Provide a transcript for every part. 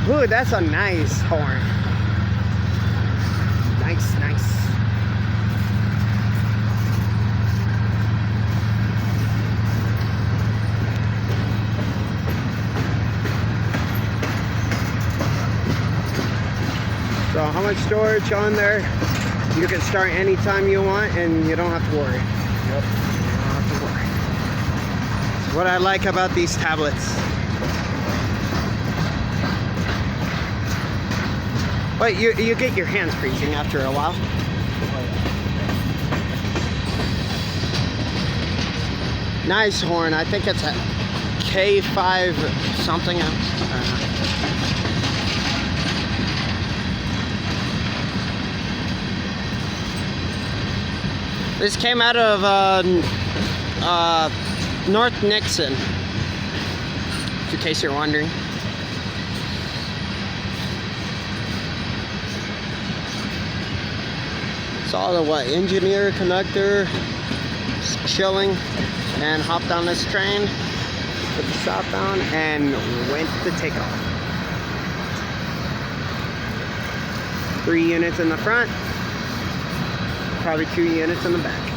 Ooh, that's a nice horn. Nice, nice. So how much storage on there? You can start anytime you want and you don't have to worry. Yep. You don't have to worry. It's what I like about these tablets. But you get your hands freezing after a while. Nice horn. I think it's a K5 something. This came out of North Nixon, in case you're wondering. Saw the engineer conductor chilling and hopped on this train, put the southbound, and went to take off. 3 units in the front, probably 2 units in the back.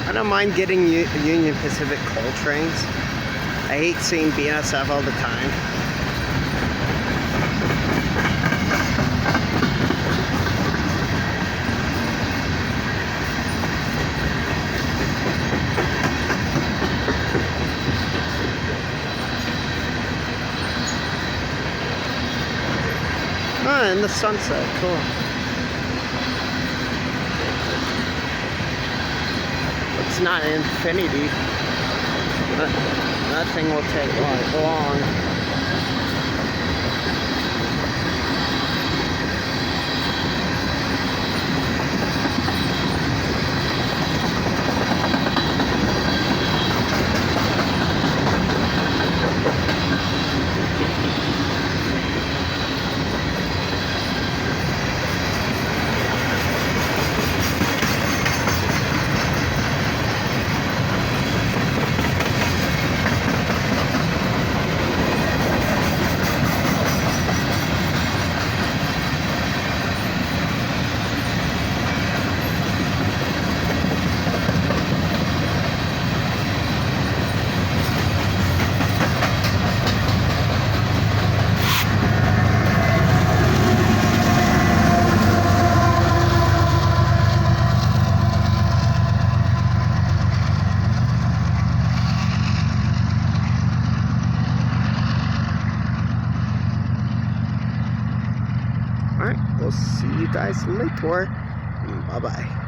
I don't mind getting Union Pacific coal trains. I hate seeing BNSF all the time. Oh, and the sunset, cool. It's not an infinity. That thing will take long. Alright, we'll see you guys later. Bye-bye.